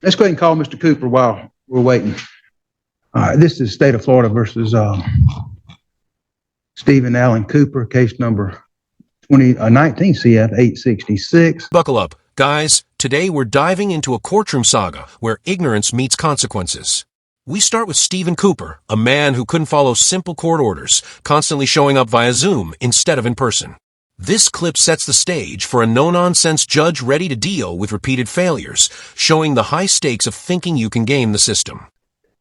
Let's go ahead and call Mr. Cooper while we're waiting. All right, this is State of Florida versus Stephen Allen Cooper, case number 19 CF 866. Buckle up, guys. Today we're diving into a courtroom saga where ignorance meets consequences. We start with Stephen Cooper, a man who couldn't follow simple court orders, constantly showing up via Zoom instead of in person. This clip sets the stage for a no-nonsense judge ready to deal with repeated failures, showing the high stakes of thinking you can game the system.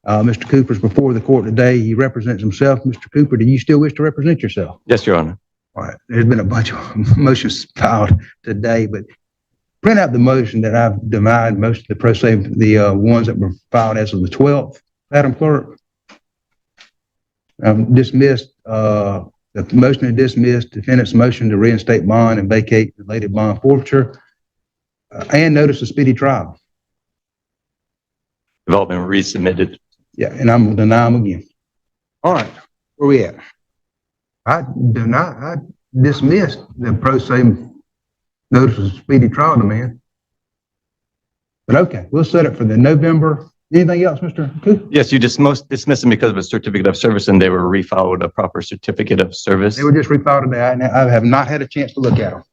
Mr. Cooper's before the court today. He represents himself. Mr. Cooper, do you still wish to represent yourself? Yes, Your Honor. All right. There's been a bunch of motions filed today, but print out the motion that I've denied, most of the pro se, the ones that were filed as of the 12th. Madam Clerk, dismissed, the motion to dismiss defendant's motion to reinstate bond and vacate related bond forfeiture, and notice of speedy trial. Development resubmitted. Yeah, and I'm going to deny them again. All right, where we at? I dismissed the pro se notice of speedy trial demand. But okay, we'll set it for the November. Anything else, Mr. Cooper? Yes, you dismissed them because of a certificate of service, and they were refiled with a proper certificate of service. They were just refiled today. I have not had a chance to look at them.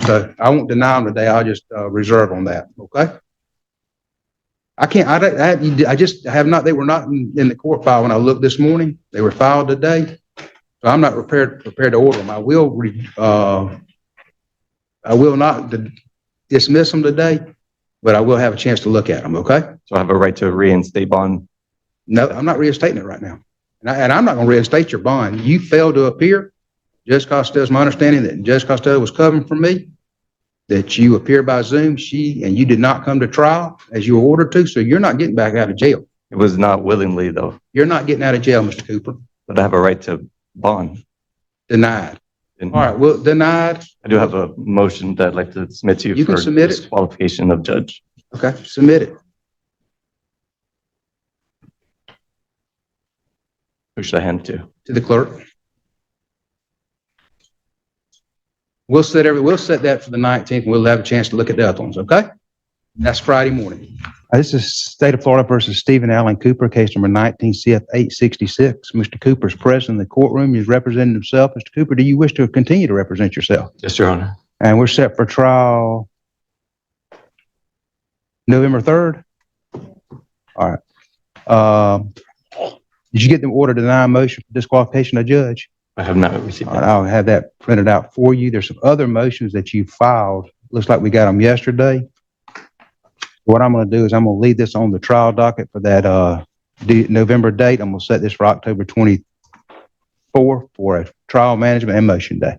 So I won't deny them today. I'll just reserve on that. Okay. I can't, I just have not, they were not in the court file when I looked this morning. They were filed today. So I'm not prepared to order them. I will not dismiss them today, but I will have a chance to look at them. Okay. So I have a right to reinstate bond? No, I'm not reinstating it right now. And I'm not going to reinstate your bond. You failed to appear. Judge Costello, my understanding that Judge Costello was covering for me, that you appeared by Zoom, and you did not come to trial as you were ordered to. So you're not getting back out of jail. It was not willingly though. You're not getting out of jail, Mr. Cooper. But I have a right to bond. Denied. All right. Well, denied. I do have a motion that I'd like to submit to you. You can submit it. Disqualification of judge. Okay. Submit it. Who should I hand it to? To the clerk. We'll set that for the 19th. And we'll have a chance to look at the other ones. Okay. That's Friday morning. This is State of Florida versus Stephen Allen Cooper, case number 19 CF 866. Mr. Cooper is present in the courtroom. He's representing himself. Mr. Cooper, do you wish to continue to represent yourself? Yes, Your Honor. And we're set for trial November 3rd. All right. Did you get the order to deny motion for disqualification of judge? I have not received that. All right, I'll have that printed out for you. There's some other motions that you filed. Looks like we got them yesterday. What I'm going to do is I'm going to leave this on the trial docket for that November date. I'm going to set this for October 24 for a trial management and motion day.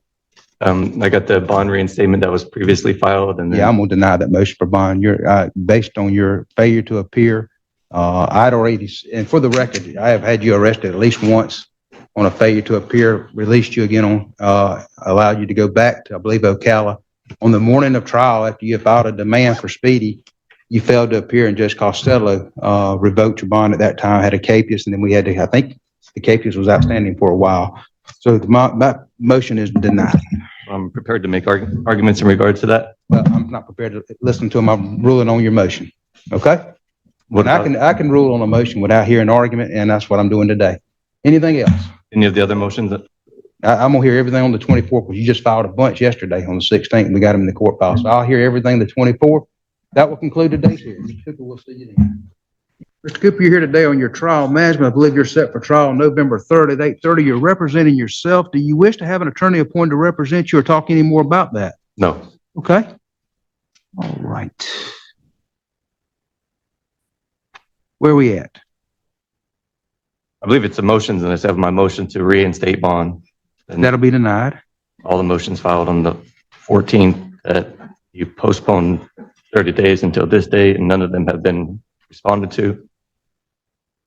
I got the bond reinstatement that was previously filed, and then yeah, I'm going to deny that motion for bond. You're based on your failure to appear. I'd already, and for the record, I have had you arrested at least once on a failure to appear. Released you again on, allowed you to go back to, I believe, Ocala on the morning of trial after you filed a demand for speedy. You failed to appear, and Judge Costello revoked your bond at that time, had a capias, and then we had to, I think the capias was outstanding for a while. So my motion is denied. I'm prepared to make arguments in regard to that. Well, I'm not prepared to listen to them. I'm ruling on your motion. Okay? What I can rule on a motion without hearing an argument, and that's what I'm doing today. Anything else? Any of the other motions? I'm going to hear everything on the 24th, because you just filed a bunch yesterday on the 16th, and we got them in the court file. So I'll hear everything the 24th. That will conclude today's hearing. Mr. Cooper, we'll see you then. Mr. Cooper, you're here today on your trial management. I believe you're set for trial November 3rd at 8:30. You're representing yourself. Do you wish to have an attorney appointed to represent you or talk any more about that? No. Okay. All right. Where are we at? I believe it's the motions, and I have my motion to reinstate bond. And that'll be denied. All the motions filed on the 14th that you postponed 30 days until this date, and none of them have been responded to.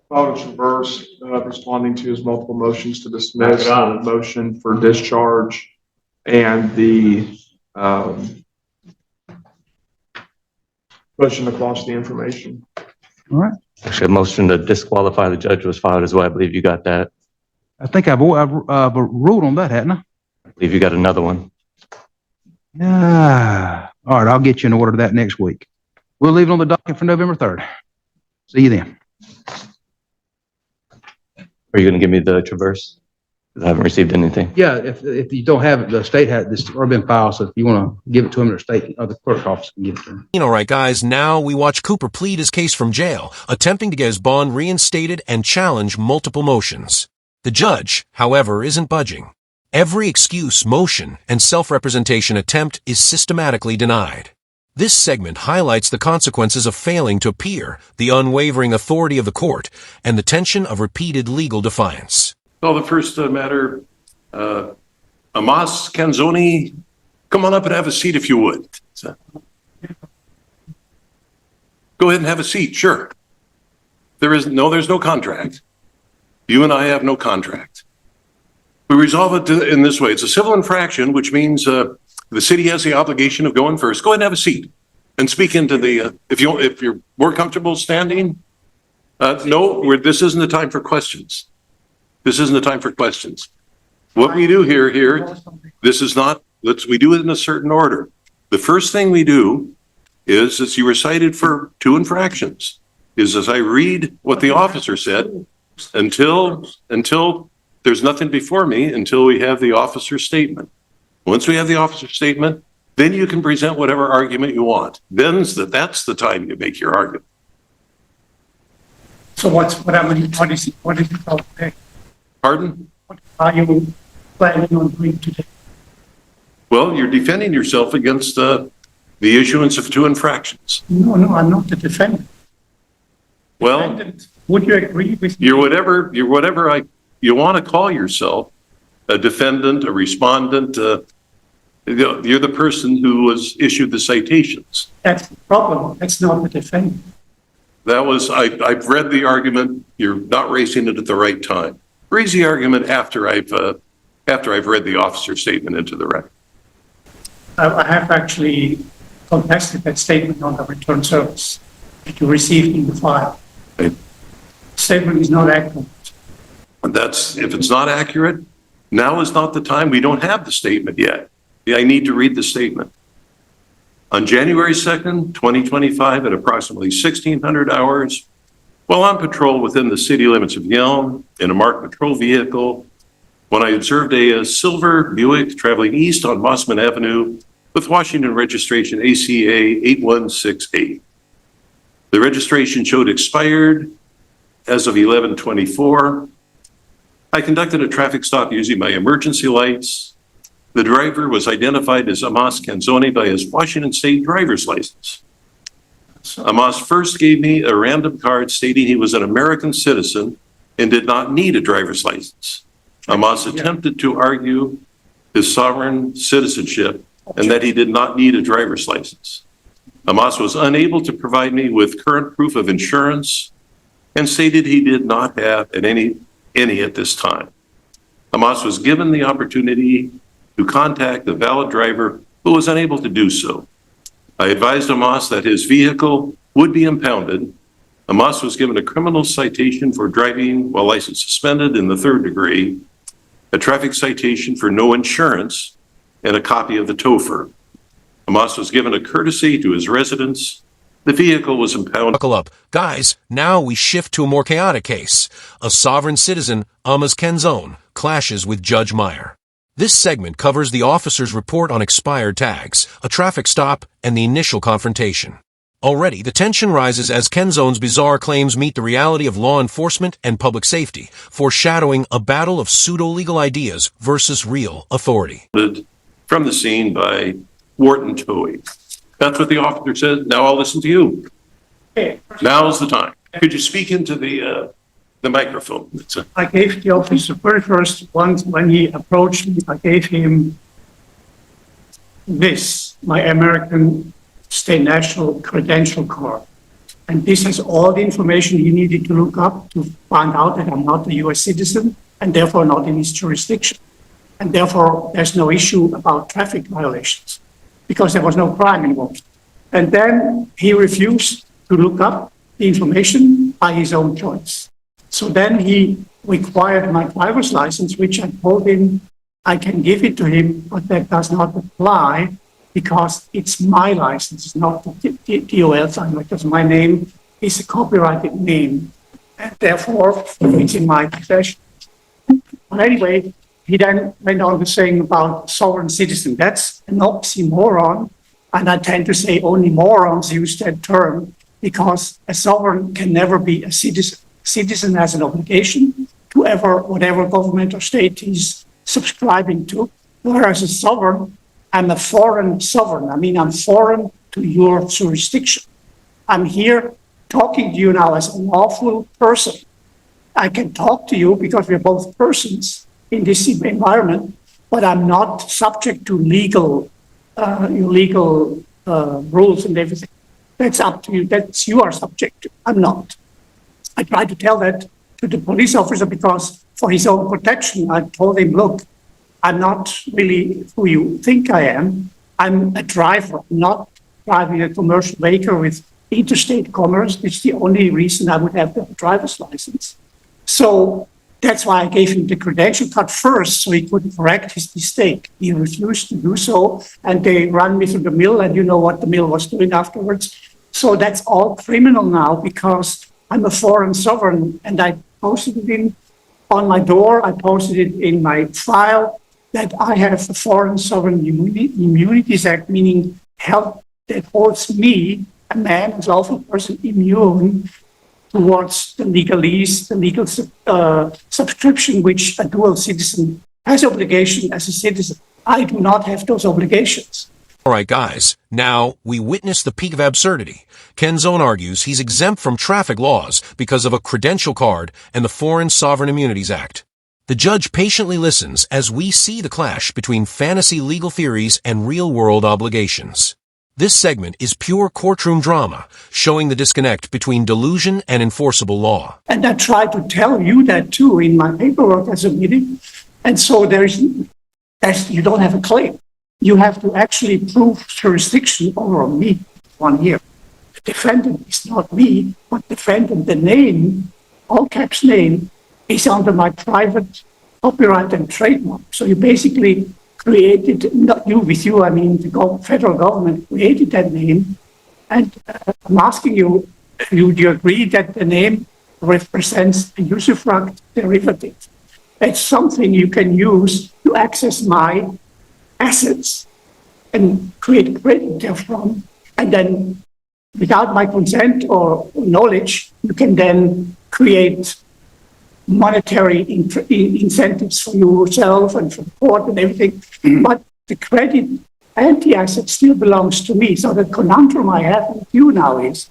Filed in reverse, responding to his multiple motions to dismiss, the motion for discharge, and the motion to quash the information. All right. Actually, a motion to disqualify the judge was filed as well. I believe you got that. I think I've ruled on that, hadn't I? I believe you got another one. Yeah. All right, I'll get you an order of that next week. We'll leave it on the docket for November 3rd. See you then. Are you going to give me the traverse? 'Cause I haven't received anything. Yeah, if you don't have it, the state has this already been filed, so if you want to give it to them, or state, or the clerk's office can give it to them. All right, guys, now we watch Cooper plead his case from jail, attempting to get his bond reinstated and challenge multiple motions. The judge, however, isn't budging. Every excuse, motion, and self-representation attempt is systematically denied. This segment highlights the consequences of failing to appear, the unwavering authority of the court, and the tension of repeated legal defiance. Well, the first matter, Amos Kenzone, come on up and have a seat if you would. Go ahead and have a seat, sure. There's no contract. You and I have no contract. We resolve it in this way. It's a civil infraction, which means the city has the obligation of going first. Go ahead and have a seat and speak into the, if you're more comfortable standing. No, this isn't the time for questions. This isn't the time for questions. What we do here, this is not, we do it in a certain order. The first thing we do is, as you were cited for 2 infractions, is as I read what the officer said, until there's nothing before me, until we have the officer's statement. Once we have the officer's statement, then you can present whatever argument you want. That's the time you make your argument. So what is it about today? Pardon? What are you planning on doing today? Well, you're defending yourself against the issuance of 2 infractions. No, I'm not the defendant. Well, Defendant, would you agree with me? you're whatever you want to call yourself, a defendant, a respondent. You're the person who was issued the citations. That's the problem. That's not the defendant. I've read the argument. You're not raising it at the right time. Raise the argument after I've read the officer's statement into the record. I have actually contested that statement on the return service that you received in the file. Okay. Statement is not accurate. If it's not accurate, now is not the time. We don't have the statement yet. I need to read the statement. On January 2nd, 2025, at approximately 1600 hours, while on patrol within the city limits of Yelm in a marked patrol vehicle, when I observed a silver Buick traveling east on Mossman Avenue with Washington registration ACA 8168. The registration showed expired as of 11/24. I conducted a traffic stop using my emergency lights. The driver was identified as Amos Kenzone by his Washington State driver's license. Amos first gave me a random card stating he was an American citizen and did not need a driver's license. Amos attempted to argue his sovereign citizenship and that he did not need a driver's license. Amos was unable to provide me with current proof of insurance and stated he did not have any at this time. Amos was given the opportunity to contact the valid driver who was unable to do so. I advised Amos that his vehicle would be impounded. Amos was given a criminal citation for driving while license suspended in the 3rd degree, a traffic citation for no insurance, and a copy of the TOFR. Amos was given a courtesy to his residence. The vehicle was impounded. Buckle up. Guys, now we shift to a more chaotic case. A sovereign citizen, Amos Kenzone, clashes with Judge Meyer. This segment covers the officer's report on expired tags, a traffic stop, and the initial confrontation. Already, the tension rises as Kenzone's bizarre claims meet the reality of law enforcement and public safety, foreshadowing a battle of pseudo-legal ideas versus real authority. From the scene by Wharton Towing. That's what the officer said. Now I'll listen to you. Okay. Now's the time. Could you speak into the microphone? I gave the officer very first once when he approached me, I gave him this, my American State National Credential Card. And this has all the information he needed to look up to find out that I'm not a US citizen and therefore not in his jurisdiction. And therefore there's no issue about traffic violations because there was no crime involved. And then he refused to look up the information by his own choice. So then he required my driver's license, which I told him I can give it to him, but that does not apply because it's my license, it's not the DOL sign, because my name is a copyrighted name, and therefore it's in my possession. But anyway, he then went on to saying about sovereign citizen. That's an oxymoron, and I tend to say only morons use that term, because a sovereign can never be a citizen. Citizen has an obligation to whatever government or state he's subscribing to, whereas a sovereign, I'm a foreign sovereign. I mean, I'm foreign to your jurisdiction. I'm here talking to you now as a lawful person. I can talk to you because we're both persons in this environment, but I'm not subject to legal rules and everything. That's up to you. That's you are subject to. I'm not. I tried to tell that to the police officer because for his own protection, I told him, look, I'm not really who you think I am. I'm a driver, not driving a commercial vehicle with interstate commerce. It's the only reason I would have a driver's license. So that's why I gave him the credential card first, so he could correct his mistake. He refused to do so, and they ran me through the mill, and you know what the mill was doing afterwards. So that's all criminal now because I'm a foreign sovereign, and I posted it on my door. I posted it in my file that I have a Foreign Sovereign Immunities Act, meaning help that holds me, a man, a lawful person, immune towards the legalese, the legal subscription which a dual citizen has obligation as a citizen. I do not have those obligations. All right, guys, now we witness the peak of absurdity. Kenzone argues he's exempt from traffic laws because of a credential card and the Foreign Sovereign Immunities Act. The judge patiently listens as we see the clash between fantasy legal theories and real-world obligations. This segment is pure courtroom drama, showing the disconnect between delusion and enforceable law. And I tried to tell you that too in my paperwork as a meeting. And so you don't have a claim. You have to actually prove jurisdiction over me 1 year. The defendant is not me, but defendant, the name, all caps name, is under my private copyright and trademark. So you basically created, not you with you, I mean the federal government created that name. And I'm asking you, do you agree that the name represents a usufruct derivative? It's something you can use to access my assets and create credit therefrom. And then without my consent or knowledge, you can then create monetary incentives for yourself and for the court and everything. But the credit and the asset still belongs to me. So the conundrum I have with you now is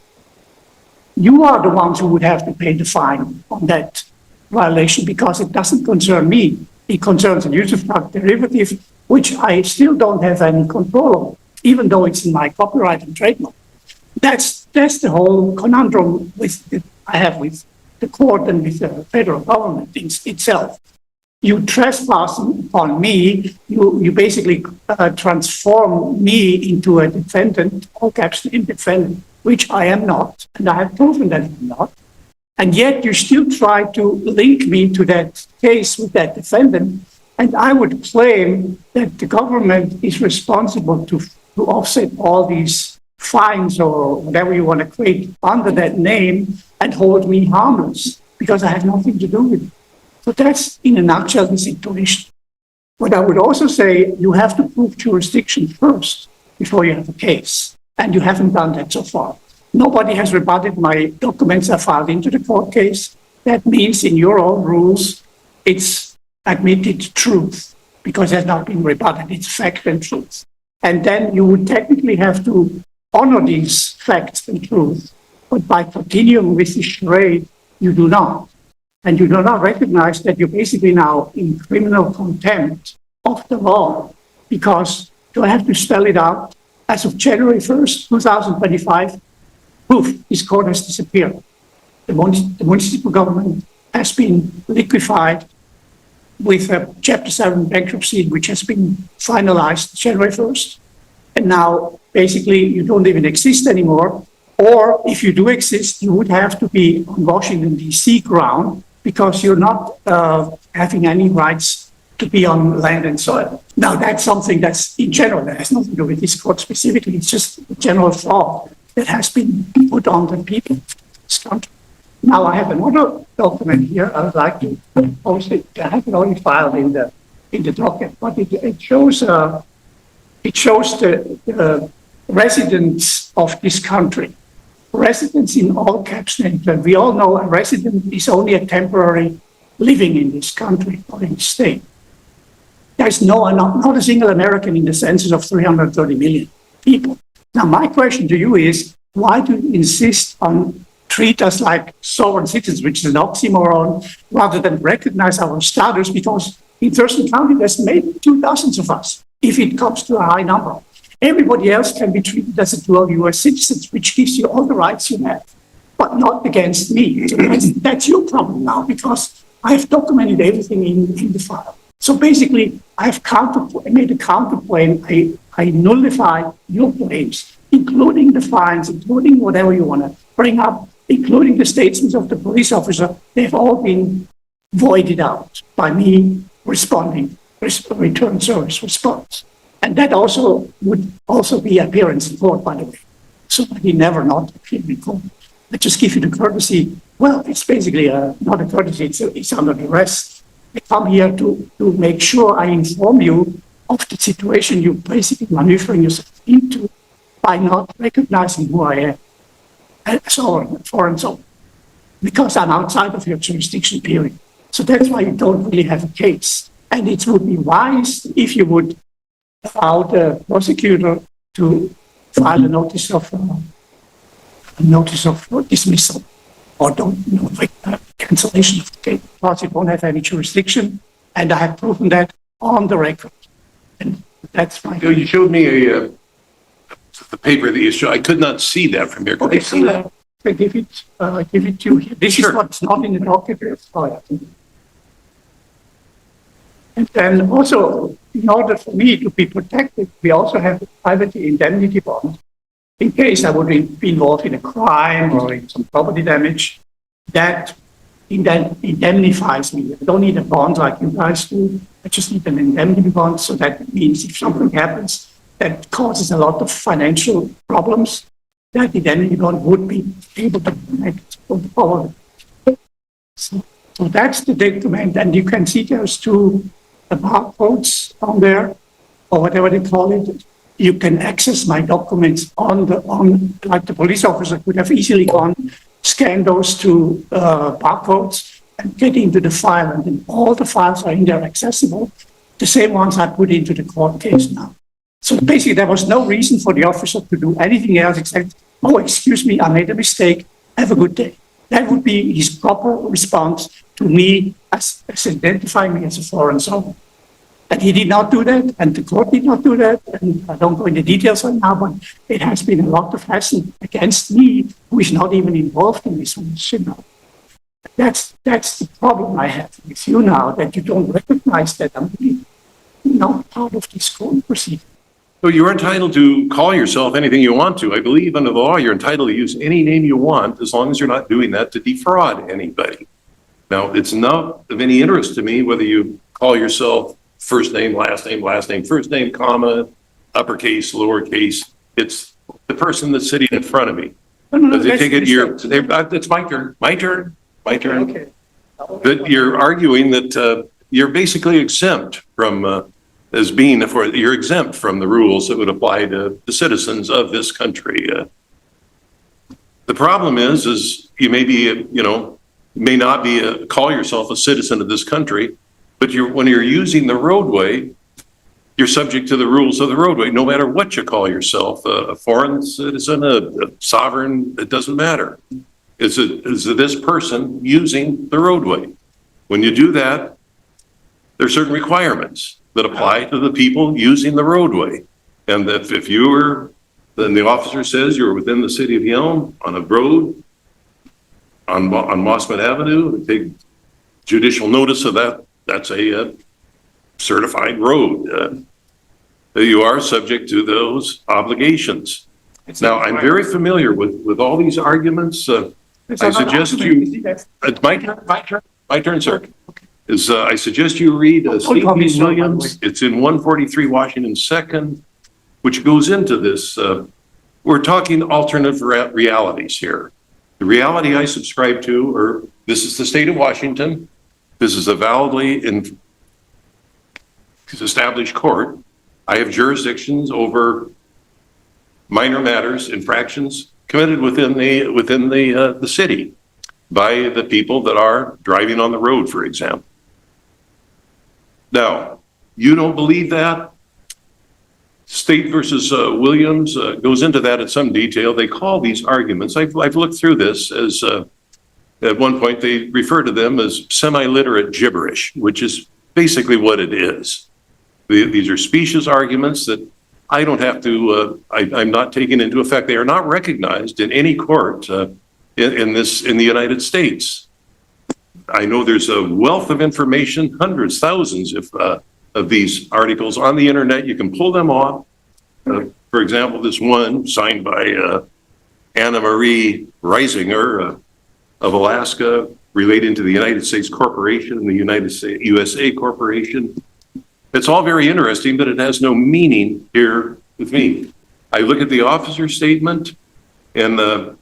you are the ones who would have to pay the fine on that violation because it doesn't concern me. It concerns a usufruct derivative, which I still don't have any control over, even though it's in my copyright and trademark. That's the whole conundrum I have with the court and with the federal government itself. You trespass upon me, you basically transform me into a defendant, all caps defendant, which I am not, and I have proven that I'm not. And yet you still try to link me to that case with that defendant. And I would claim that the government is responsible to offset all these fines or whatever you want to create under that name and hold me harmless because I have nothing to do with it. So that's in a nutshell the situation. But I would also say you have to prove jurisdiction first before you have a case. And you haven't done that so far. Nobody has rebutted my documents I filed into the court case. That means in your own rules, it's admitted truth because it has not been rebutted. It's fact and truth. And then you would technically have to honor these facts and truth. But by continuing with the charade, you do not. And you do not recognize that you're basically now in criminal contempt of the law because do I have to spell it out? As of January 1st, 2025, poof, this court has disappeared. The municipal government has been liquefied with a Chapter 7 bankruptcy, which has been finalized January 1st. And now, basically, you don't even exist anymore. Or if you do exist, you would have to be on Washington, D.C. ground because you're not having any rights to be on land and soil. Now, that's something that's in general, that has nothing to do with this court specifically. It's just a general thought that has been put on the people of this country. Now, I have another document here. I would like to post it. I have it already filed in the docket, but it shows the residents of this country. Residents in all caps named. And we all know a resident is only a temporary living in this country or in the state. There's not a single American in the census of 330 million people. Now, my question to you is, why do you insist on treat us like sovereign citizens, which is an oxymoron, rather than recognize our status? Because in Thurston County, there's maybe 2,000 of us, if it comes to a high number. Everybody else can be treated as a dual U.S. citizens, which gives you all the rights you have, but not against me. So that's your problem now, because I have documented everything in the file. So basically, I have made a counterclaim. I nullify your claims, including the fines, including whatever you want to bring up, including the statements of the police officer. They've all been voided out by me responding, return service response. And that also would also be appearance in court, by the way. So he never not appeared in court. I just give you the courtesy. Well, it's basically not a courtesy, it's under duress. I come here to make sure I inform you of the situation you're basically maneuvering yourself into by not recognizing who I am as a foreign sovereign, because I'm outside of your jurisdiction, period. So that's why you don't really have a case. And it would be wise if you would allow the prosecutor to file a notice of dismissal or cancellation of the case, because it won't have any jurisdiction, and I have proven that on the record. And that's my. You showed me the paper that you showed. I could not see that from here. Okay, so I give it to you here. This is what's not in the document. And then also, in order for me to be protected, we also have a private indemnity bond. In case I would be involved in a crime or in some property damage, that indemnifies me. I don't need a bond like you guys do. I just need an indemnity bond. So that means if something happens that causes a lot of financial problems, that indemnity bond would be able to connect from the power. So that's the document. And you can see there's two barcodes on there, or whatever they call it. You can access my documents like the police officer could have easily gone, scan those two barcodes and get into the file. And then all the files are in there accessible, the same ones I put into the court case now. So basically, there was no reason for the officer to do anything else except, oh, excuse me, I made a mistake. Have a good day. That would be his proper response to me as identifying me as a foreign sovereign. And he did not do that, and the court did not do that, and I don't go into details right now, but it has been a lot of hassle against me, who is not even involved in this one. That's the problem I have with you now, that you don't recognize that I'm really not part of this court proceeding. So you're entitled to call yourself anything you want to. I believe under the law, you're entitled to use any name you want, as long as you're not doing that to defraud anybody. Now, it's not of any interest to me whether you call yourself first name, first name, comma, uppercase, lowercase. It's the person that's sitting in front of me. No, they take it, it's my turn. Okay. But you're arguing that you're basically exempt from, you're exempt from the rules that would apply to the citizens of this country. The problem is you may be, may not be call yourself a citizen of this country, but when you're using the roadway, you're subject to the rules of the roadway, no matter what you call yourself, a foreign citizen, a sovereign, it doesn't matter. Is this person using the roadway? When you do that, there are certain requirements that apply to the people using the roadway. And that if you were, then the officer says you're within the city of Yelm on a road on Mossman Avenue, take judicial notice of that. That's a certified road. You are subject to those obligations. Now, I'm very familiar with all these arguments. I suggest you, it's my turn, sir. is I suggest you read State call me v. sir, by the Williams. It's in 143 Washington 2nd, which goes into this. We're talking alternative realities here. The reality I subscribe to, or this is the state of Washington. This is a validly established court. I have jurisdictions over minor matters, infractions committed within the city by the people that are driving on the road, for example. Now, you don't believe that? State versus Williams goes into that in some detail. They call these arguments, I've looked through this as, at one point they refer to them as semi-literate gibberish, which is basically what it is. These are specious arguments that I don't have to, I'm not taking into effect. They are not recognized in any court in the United States. I know there's a wealth of information, hundreds, thousands of these articles on the internet. You can pull them off. For example, this one signed by Anna Marie Reisinger of Alaska relating to the United States Corporation and the United States USA Corporation. It's all very interesting, but it has no meaning here with me. I look at the officer statement, and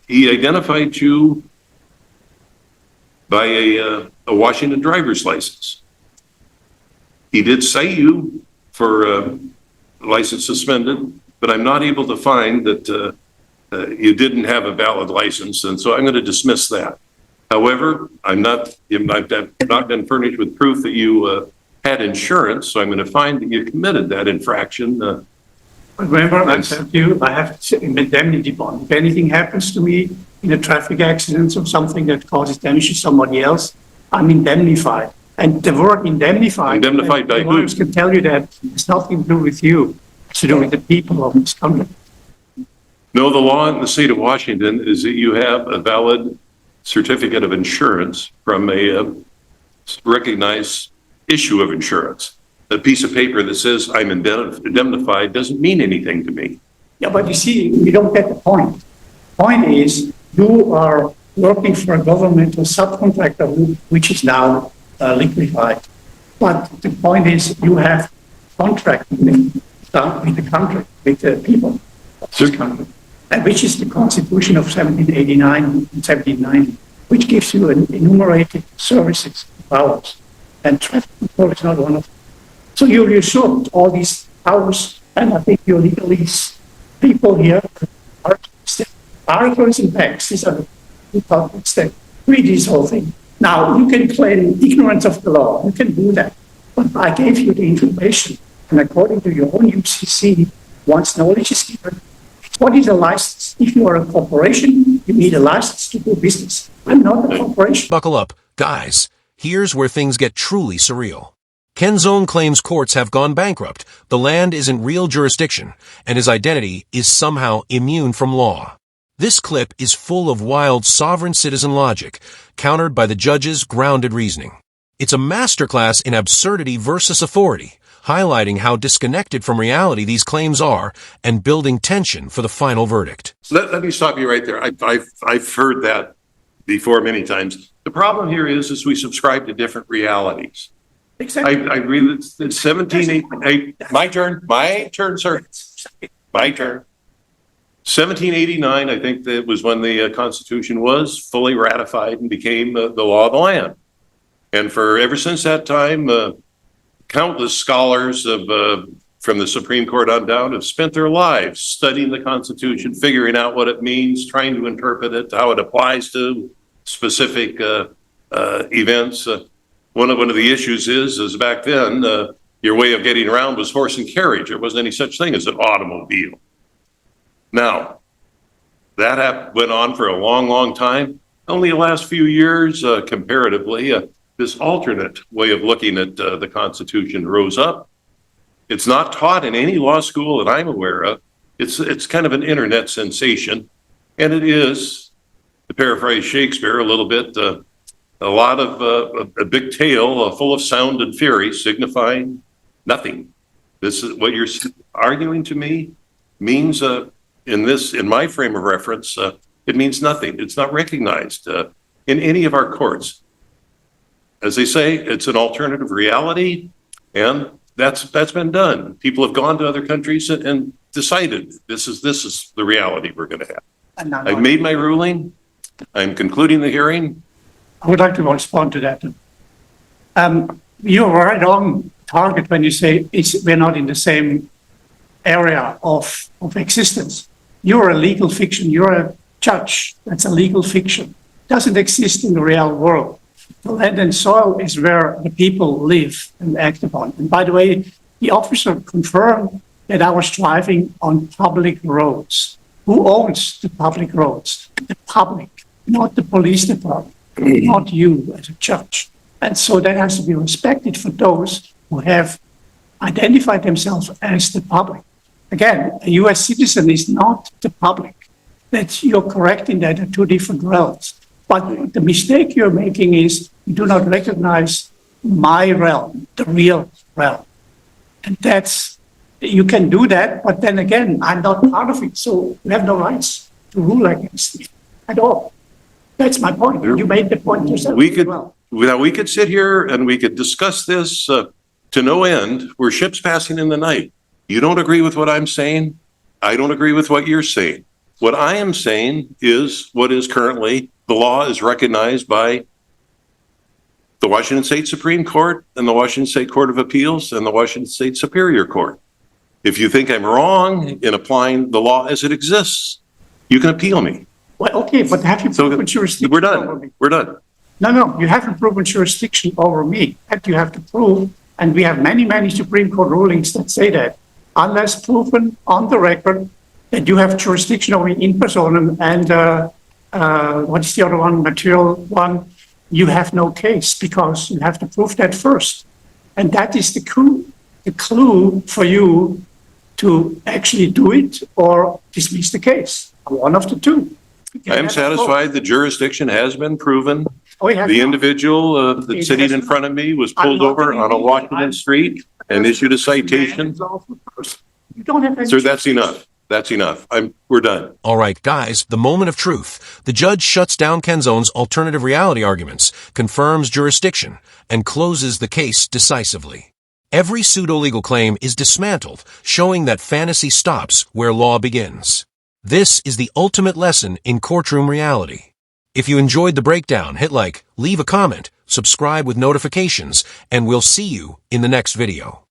he identified you by a Washington driver's license. He did cite you for license suspended, but I'm not able to find that you didn't have a valid license, and so I'm going to dismiss that. However, I've not been furnished with proof that you had insurance, so I'm going to find that you committed that infraction. Remember, I said to you, I have an indemnity bond. If anything happens to me in a traffic accident or something that causes damage to somebody else, I'm indemnified. And the word indemnified By who? Can tell you that it's nothing to do with you. It's to do with the people of this country. No, the law in the state of Washington is that you have a valid certificate of insurance from a recognized issue of insurance. A piece of paper that says I'm indemnified doesn't mean anything to me. Yeah, but you see, you don't get the point. The point is, you are working for a governmental subcontractor, which is now liquefied. But the point is, you have contract with the country, with the people of this country, and which is the Constitution of 1789 and 1790, which gives you enumerated services, powers, and traffic control is not one of them. So you usurped all these powers, and I think your legalese people here are articles and facts. These are the topics that read this whole thing. Now, you can claim ignorance of the law. You can do that. But I gave you the information. And according to your own UCC, once knowledge is given, what is a license? If you are a corporation, you need a license to do business. I'm not a corporation. Buckle up. Guys, here's where things get truly surreal. Kenzone claims courts have gone bankrupt, the land isn't real jurisdiction, and his identity is somehow immune from law. This clip is full of wild sovereign citizen logic, countered by the judge's grounded reasoning. It's a masterclass in absurdity versus authority, highlighting how disconnected from reality these claims are and building tension for the final verdict. Let me stop you right there. I've heard that before many times. The problem here is we subscribe to different realities. Exactly. I agree that 17, my turn, sir. My turn. 1789, I think that was when the Constitution was fully ratified and became the law of the land. And for ever since that time, countless scholars from the Supreme Court on down have spent their lives studying the Constitution, figuring out what it means, trying to interpret it, how it applies to specific events. One of the issues is back then, your way of getting around was horse and carriage. There wasn't any such thing as an automobile. Now, that went on for a long, long time. Only the last few years, comparatively, this alternate way of looking at the Constitution rose up. It's not taught in any law school that I'm aware of. It's kind of an internet sensation, and it is, to paraphrase Shakespeare a little bit, a lot of a big tale full of sound and fury, signifying nothing. This is what you're arguing to me means. In my frame of reference, it means nothing. It's not recognized in any of our courts. as they say, it's an alternative reality, and that's been done. People have gone to other countries and decided this is the reality we're going to have. I've made my ruling. I'm concluding the hearing. I would like to respond to that. You're right on target when you say we're not in the same area of existence. You're a legal fiction. You're a judge. That's a legal fiction. Doesn't exist in the real world. The land and soil is where the people live and act upon. And by the way, the officer confirmed that I was driving on public roads. Who owns the public roads? The public, not the police department, not you as a judge. And so that has to be respected for those who have identified themselves as the public. Again, a US citizen is not the public. You're correct in that, they're two different realms. But the mistake you're making is you do not recognize my realm, the real realm. And you can do that, but then again, I'm not part of it, so you have no rights to rule against me at all. That's my point. You made the point yourself. We could sit here and we could discuss this to no end. We're ships passing in the night. You don't agree with what I'm saying. I don't agree with what you're saying. What I am saying is what is currently the law is recognized by the Washington State Supreme Court and the Washington State Court of Appeals and the Washington State Superior Court. If you think I'm wrong in applying the law as it exists, you can appeal me. Well, okay, but have you proven jurisdiction over me? We're done. No, you haven't proven jurisdiction over me. That you have to prove, and we have many Supreme Court rulings that say that, unless proven on the record that you have jurisdiction over me in personam and what's the other one, material one, you have no case because you have to prove that first. And that is the clue for you to actually do it or dismiss the case. One of the two. I am satisfied the jurisdiction has been proven. The individual that's sitting in front of me was pulled over on a Washington street and issued a citation. You don't have any. Sir, that's enough. That's enough. We're done. All right, guys, the moment of truth. The judge shuts down Kenzone's alternative reality arguments, confirms jurisdiction, and closes the case decisively. Every pseudo-legal claim is dismantled, showing that fantasy stops where law begins. This is the ultimate lesson in courtroom reality. If you enjoyed the breakdown, hit like, leave a comment, subscribe with notifications, and we'll see you in the next video.